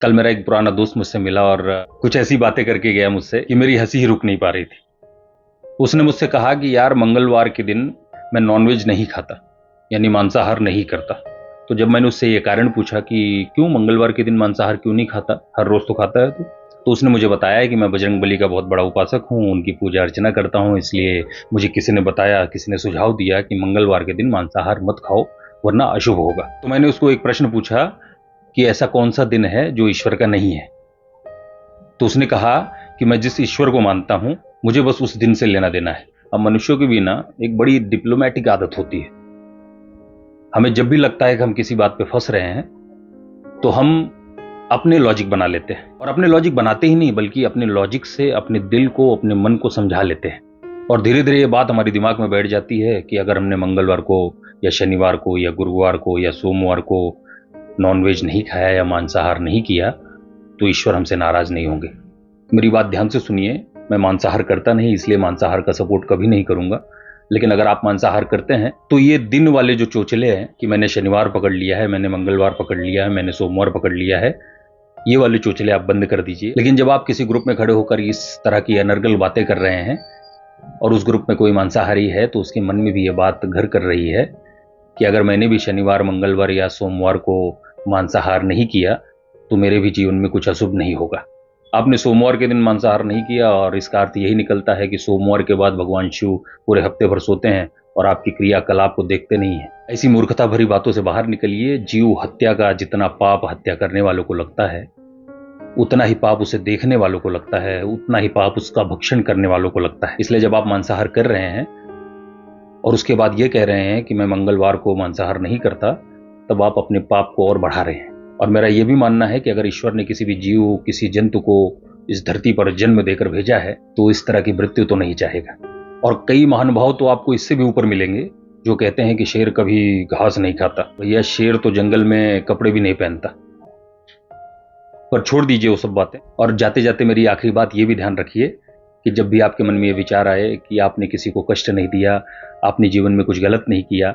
कल मेरा एक पुराना दोस्त मुझसे मिला और कुछ ऐसी बातें करके गया मुझसे कि मेरी हंसी ही रुक नहीं पा रही थी। उसने मुझसे कहा कि यार मंगलवार के दिन मैं नॉनवेज नहीं खाता, यानी मांसाहार नहीं करता। तो जब मैंने उससे ये कारण पूछा कि क्यों मंगलवार के दिन मांसाहार क्यों नहीं खाता, हर रोज तो खाता है तो उसने मुझे बताया कि मैं बजरंगबली का बहुत बड़ा उपासक हूँ, उनकी पूजा अर्चना करता हूँ, इसलिए मुझे किसी ने बताया, किसी ने सुझाव दिया कि मंगलवार के दिन मांसाहार मत खाओ वरना अशुभ होगा। तो मैंने उसको एक प्रश्न पूछा कि ऐसा कौन सा दिन है जो ईश्वर का नहीं है। तो उसने कहा कि मैं जिस ईश्वर को मानता हूं मुझे बस उस दिन से लेना देना है। अब मनुष्यों की भी ना एक बड़ी डिप्लोमेटिक आदत होती है। हमें जब भी लगता है कि हम किसी बात पे फंस रहे हैं तो हम अपने लॉजिक बना लेते हैं, और अपने लॉजिक बनाते ही नहीं बल्कि अपने लॉजिक से अपने दिल को, अपने मन को समझा लेते हैं। और धीरे धीरे ये बात हमारे दिमाग में बैठ जाती है कि अगर हमने मंगलवार को या शनिवार को या गुरुवार को या सोमवार को नॉनवेज नहीं खाया या मांसाहार नहीं किया तो ईश्वर हमसे नाराज नहीं होंगे। मेरी बात ध्यान से सुनिए, मैं मांसाहार करता नहीं, इसलिए मांसाहार का सपोर्ट कभी नहीं करूंगा। लेकिन अगर आप मांसाहार करते हैं तो ये दिन वाले जो चोचले हैं कि मैंने शनिवार पकड़ लिया है, मैंने मंगलवार पकड़ लिया है, मैंने सोमवार पकड़ लिया है, ये वाले चोचले आप बंद कर दीजिए। लेकिन जब आप किसी ग्रुप में खड़े होकर इस तरह की अनर्गल बातें कर रहे हैं और उस ग्रुप में कोई मांसाहारी है तो उसके मन में भी ये बात घर कर रही है कि अगर मैंने भी शनिवार, मंगलवार या सोमवार को मांसाहार नहीं किया तो मेरे भी जीवन में कुछ अशुभ नहीं होगा। आपने सोमवार के दिन मांसाहार नहीं किया और इसका अर्थ यही निकलता है कि सोमवार के बाद भगवान शिव पूरे हफ्ते भर सोते हैं और आपकी क्रियाकलाप को देखते नहीं है। ऐसी मूर्खता भरी बातों से बाहर निकलिए। जीव हत्या का जितना पाप हत्या करने वालों को लगता है उतना ही पाप उसे देखने वालों को लगता है, उतना ही पाप उसका भक्षण करने वालों को लगता है। इसलिए जब आप मांसाहार कर रहे हैं और उसके बाद ये कह रहे हैं कि मैं मंगलवार को मांसाहार नहीं करता, तब आप अपने पाप को और बढ़ा रहे हैं। और मेरा यह भी मानना है कि अगर ईश्वर ने किसी भी जीव, किसी जंतु को इस धरती पर जन्म देकर भेजा है तो इस तरह की मृत्यु तो नहीं चाहेगा। और कई महानुभाव तो आपको इससे भी ऊपर मिलेंगे जो कहते हैं कि शेर कभी घास नहीं खाता। भैया, शेर तो जंगल में कपड़े भी नहीं पहनता। पर छोड़ दीजिए वो सब बातें, और जाते जाते मेरी आखिरी बात ये भी ध्यान रखिए कि जब भी आपके मन में ये विचार आए कि आपने किसी को कष्ट नहीं दिया, आपने जीवन में कुछ गलत नहीं किया,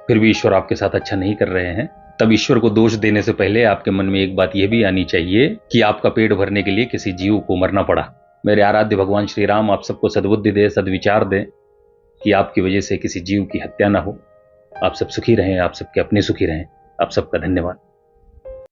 फिर भी ईश्वर आपके साथ अच्छा नहीं कर रहे हैं, तब ईश्वर को दोष देने से पहले आपके मन में एक बात यह भी आनी चाहिए कि आपका पेट भरने के लिए किसी जीव को मरना पड़ा। मेरे आराध्य भगवान श्री राम आप सबको सद्बुद्धि दे, सद्विचार दें कि आपकी वजह से किसी जीव की हत्या ना हो। आप सब सुखी रहें, आप सबके अपने सुखी रहें। आप सबका धन्यवाद।